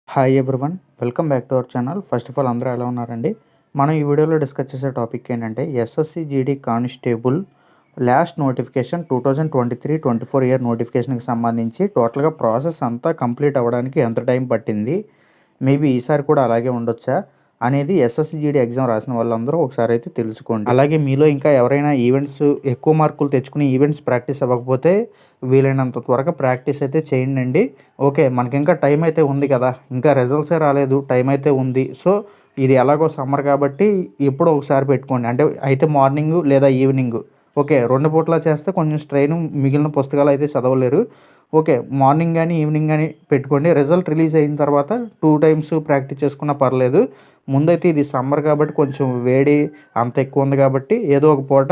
Hi everyone, welcome back to our channel. First of all అందరూ ఎలా ఉన్నారండి? మనం ఈ వీడియోలో డిస్కస్ చేసే టాపిక్ ఏంటంటే SSC GD constable last notification 2023-24 year నోటిఫికేషన్కి సంబంధించి టోటల్గా ప్రాసెస్ అంతా కంప్లీట్ అవ్వడానికి ఎంత టైం పట్టింది, మేబీ ఈసారి కూడా అలాగే ఉండొచ్చా అనేది ఎస్ఎస్సి జీడీ ఎగ్జామ్ రాసిన వాళ్ళందరూ ఒకసారి అయితే తెలుసుకోండి. అలాగే మీలో ఇంకా ఎవరైనా ఈవెంట్స్ ఎక్కువ మార్కులు తెచ్చుకుని ఈవెంట్స్ ప్రాక్టీస్ అవ్వకపోతే వీలైనంత త్వరగా ప్రాక్టీస్ అయితే చేయండి. ఓకే, మనకి ఇంకా టైం అయితే ఉంది కదా, ఇంకా రిజల్ట్సే రాలేదు, టైం అయితే ఉంది. సో ఇది ఎలాగో సమ్మర్ కాబట్టి ఎప్పుడో ఒకసారి పెట్టుకోండి. అంటే అయితే మార్నింగ్ లేదా ఈవినింగ్. ఓకే, 2 పూట్ల చేస్తే కొంచెం స్ట్రెయిన్, మిగిలిన పుస్తకాలు అయితే చదవలేరు. ఓకే, మార్నింగ్ కానీ ఈవినింగ్ కానీ పెట్టుకోండి. రిజల్ట్ రిలీజ్ అయిన తర్వాత 2 టైమ్స్ ప్రాక్టీస్ చేసుకున్నా పర్లేదు. ముందైతే ఇది సమ్మర్ కాబట్టి కొంచెం వేడి అంత ఎక్కువ ఉంది కాబట్టి ఏదో ఒక పూట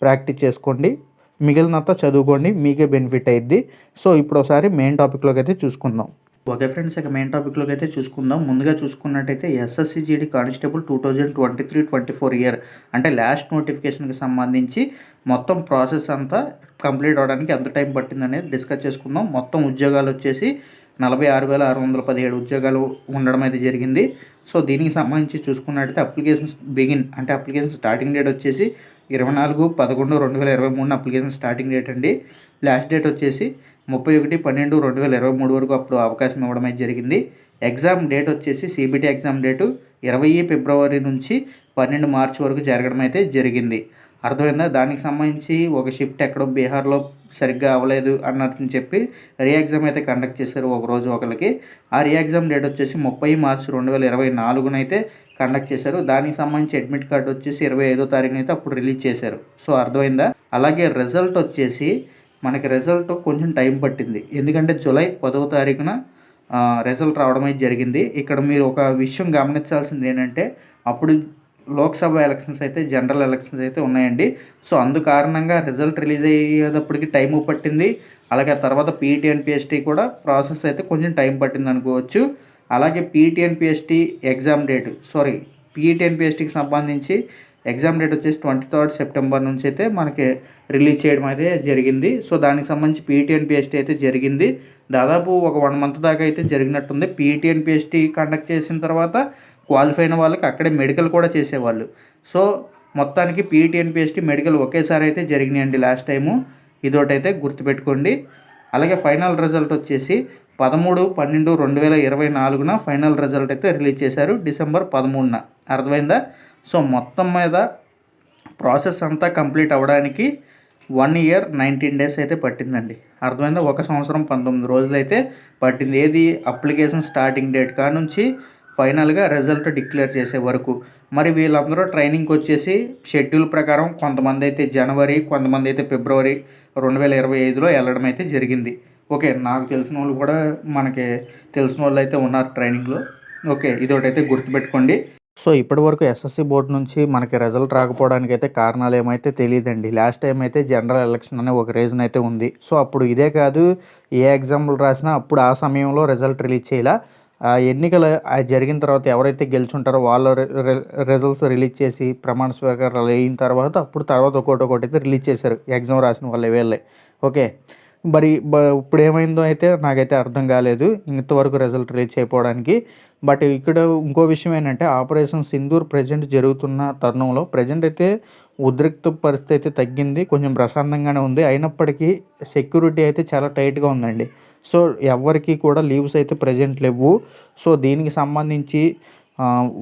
ప్రాక్టీస్ చేసుకోండి, మిగిలినంతా చదువుకోండి, మీకే బెనిఫిట్ అయ్యిద్ది. సో ఇప్పుడు ఒకసారి మెయిన్ టాపిక్లోకి అయితే చూసుకుందాం. ఓకే ఫ్రెండ్స్, ఇక మెయిన్ టాపిక్లోకి అయితే చూసుకుందాం. ముందుగా చూసుకున్నట్టయితే ఎస్ఎస్సి జీడీ కానిస్టేబుల్ 2023-24 ఇయర్ అంటే లాస్ట్ నోటిఫికేషన్కి సంబంధించి మొత్తం ప్రాసెస్ అంతా కంప్లీట్ అవ్వడానికి ఎంత టైం పట్టింది అనేది డిస్కస్ చేసుకుందాం. మొత్తం ఉద్యోగాలు వచ్చేసి 46,617 ఉద్యోగాలు ఉండడం అయితే జరిగింది. సో దీనికి సంబంధించి చూసుకున్నట్టయితే అప్లికేషన్ స్టార్టింగ్ డేట్ వచ్చేసి 24/11/2023 అప్లికేషన్ స్టార్టింగ్ డేట్ అండి. లాస్ట్ డేట్ వచ్చేసి 31/12/2023 వరకు అప్పుడు అవకాశం ఇవ్వడం అయితే జరిగింది. ఎగ్జామ్ డేట్ వచ్చేసి సిబిటి ఎగ్జామ్ డేటు 20 ఫిబ్రవరి నుంచి 12 మార్చి వరకు జరగడం అయితే జరిగింది. అర్థమైందా? దానికి సంబంధించి ఒక షిఫ్ట్ ఎక్కడో బీహార్లో సరిగ్గా అవ్వలేదు అన్నట్టు చెప్పి రీ ఎగ్జామ్ అయితే కండక్ట్ చేశారు ఒకరోజు ఒకరికి. ఆ రీ ఎగ్జామ్ డేట్ వచ్చేసి 30 మార్చి 2024 అయితే కండక్ట్ చేశారు. దానికి సంబంధించి అడ్మిట్ కార్డు వచ్చేసి 25వ తారీఖున అయితే అప్పుడు రిలీజ్ చేశారు. సో అర్థమైందా? అలాగే రిజల్ట్ వచ్చేసి మనకి రిజల్ట్ కొంచెం టైం పట్టింది, ఎందుకంటే జూలై 10వ తారీఖున రిజల్ట్ రావడం అయితే జరిగింది. ఇక్కడ మీరు ఒక విషయం గమనించాల్సింది ఏంటంటే అప్పుడు లోక్సభ ఎలక్షన్స్ అయితే జనరల్ ఎలక్షన్స్ అయితే ఉన్నాయండి. సో అందు కారణంగా రిజల్ట్ రిలీజ్ అయ్యేటప్పటికి టైము పట్టింది. అలాగే ఆ తర్వాత పీటీఎన్పిఎస్టీ కూడా ప్రాసెస్ అయితే కొంచెం టైం పట్టింది అనుకోవచ్చు. అలాగే పీటీఎన్పిఎస్టీకి సంబంధించి ఎగ్జామ్ డేట్ వచ్చేసి 23rd సెప్టెంబర్ నుంచి అయితే మనకి రిలీజ్ చేయడం అయితే జరిగింది. సో దానికి సంబంధించి పీటీఎన్పిఎస్టీ అయితే జరిగింది. దాదాపు ఒక 1 మంత్ దాకా అయితే జరిగినట్టుంది. పీటీఎన్పిఎస్టీ కండక్ట్ చేసిన తర్వాత క్వాలిఫై అయిన వాళ్ళకి అక్కడే మెడికల్ కూడా చేసేవాళ్ళు. సో మొత్తానికి పీటీఎన్పిఎస్టీ మెడికల్ ఒకేసారి అయితే జరిగినాయండి లాస్ట్ టైము. ఇదొకటైతే గుర్తుపెట్టుకోండి. అలాగే ఫైనల్ రిజల్ట్ వచ్చేసి 13/12/2024 ఫైనల్ రిజల్ట్ అయితే రిలీజ్ చేశారు, డిసెంబర్ 13న. అర్థమైందా? సో మొత్తం మీద ప్రాసెస్ అంతా కంప్లీట్ అవ్వడానికి 1 year 19 days అయితే పట్టిందండి. అర్థమైందా? 1 సంవత్సరం 19 రోజులు అయితే పట్టింది. ఏది అప్లికేషన్ స్టార్టింగ్ డేట్ కా నుంచి ఫైనల్గా రిజల్ట్ డిక్లేర్ చేసే వరకు. మరి వీళ్ళందరూ ట్రైనింగ్కి వచ్చేసి షెడ్యూల్ ప్రకారం కొంతమంది అయితే జనవరి, కొంతమంది అయితే ఫిబ్రవరి 2025లో వెళ్ళడం అయితే జరిగింది. ఓకే, నాకు తెలిసిన వాళ్ళు కూడా మనకి తెలిసిన వాళ్ళు అయితే ఉన్నారు ట్రైనింగ్లో. ఓకే, ఇదొకటైతే గుర్తుపెట్టుకోండి. సో ఇప్పటి వరకు ఎస్ఎస్సి బోర్డు నుంచి మనకి రిజల్ట్ రాకపోవడానికి అయితే కారణాలు ఏమైతే తెలియదండి. లాస్ట్ టైం అయితే జనరల్ ఎలక్షన్ అనే ఒక రీజన్ అయితే ఉంది. సో అప్పుడు ఇదే కాదు, ఏ ఎగ్జాంపుల్ రాసినా అప్పుడు ఆ సమయంలో రిజల్ట్ రిలీజ్ చేయాల. ఎన్నికలు జరిగిన తర్వాత ఎవరైతే గెలుచుంటారో వాళ్ళ రిజల్ట్స్ రిలీజ్ చేసి ప్రమాణ స్వీకారాలు అయిన తర్వాత ఒక్కొక్కటి అయితే రిలీజ్ చేశారు ఎగ్జామ్ రాసిన వాళ్ళే. ఓకే, మరి ఇప్పుడు ఏమైందో అయితే నాకైతే అర్థం కాలేదు ఇంతవరకు రిజల్ట్ రిలీజ్ చేయకపోవడానికి. బట్ ఇక్కడ ఇంకో విషయం ఏంటంటే ఆపరేషన్ సింధూర్ ప్రజెంట్ జరుగుతున్న తరుణంలో ప్రజెంట్ అయితే ఉద్రిక్త పరిస్థితి అయితే తగ్గింది, కొంచెం ప్రశాంతంగానే ఉంది. అయినప్పటికీ సెక్యూరిటీ అయితే చాలా టైట్గా ఉందండి. సో ఎవరికి కూడా లీవ్స్ అయితే ప్రజెంట్ లేవు. సో దీనికి సంబంధించి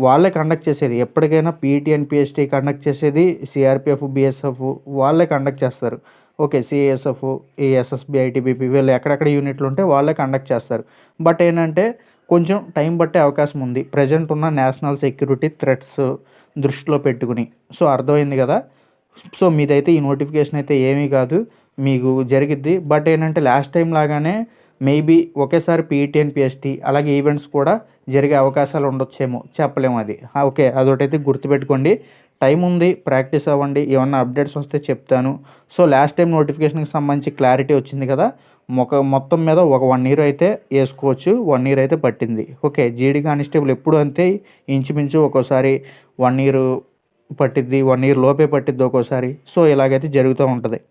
వాళ్ళే కండక్ట్ చేసేది, ఎప్పటికైనా పీటీఎన్పిఎస్టీ కండక్ట్ చేసేది సిఆర్పిఎఫ్, బిఎస్ఎఫ్ వాళ్ళే కండక్ట్ చేస్తారు. ఓకే, సిఎస్ఎఫ్, ఈ ఎస్ఎస్బి, ఐటీబీపీ వీళ్ళు ఎక్కడెక్కడ యూనిట్లు ఉంటే వాళ్ళే కండక్ట్ చేస్తారు. బట్ ఏంటంటే కొంచెం టైం పట్టే అవకాశం ఉంది ప్రజెంట్ ఉన్న నేషనల్ సెక్యూరిటీ థ్రెట్స్ దృష్టిలో పెట్టుకుని. సో అర్థమైంది కదా? సో మీదైతే ఈ నోటిఫికేషన్ అయితే ఏమీ కాదు, మీకు జరిగిద్ది. బట్ ఏంటంటే లాస్ట్ టైం లాగానే మేబీ ఒకేసారి పీటీఎన్పిఎస్టీ అలాగే ఈవెంట్స్ కూడా జరిగే అవకాశాలు ఉండొచ్చేమో, చెప్పలేము అది. ఓకే, అదొకటైతే గుర్తుపెట్టుకోండి. టైం ఉంది, ప్రాక్టీస్ అవ్వండి. ఏమన్నా అప్డేట్స్ వస్తే చెప్తాను. సో లాస్ట్ టైం నోటిఫికేషన్కి సంబంధించి క్లారిటీ వచ్చింది కదా, మొత్తం మీద ఒక 1 year అయితే వేసుకోవచ్చు. 1 year అయితే పట్టింది. ఓకే, జీడీ కానిస్టేబుల్ ఎప్పుడు అంతే, ఇంచుమించు ఒక్కోసారి 1 year పట్టిద్ది, 1 year లోపే పట్టిద్ది ఒక్కోసారి. సో ఇలాగైతే జరుగుతూ ఉంటుంది.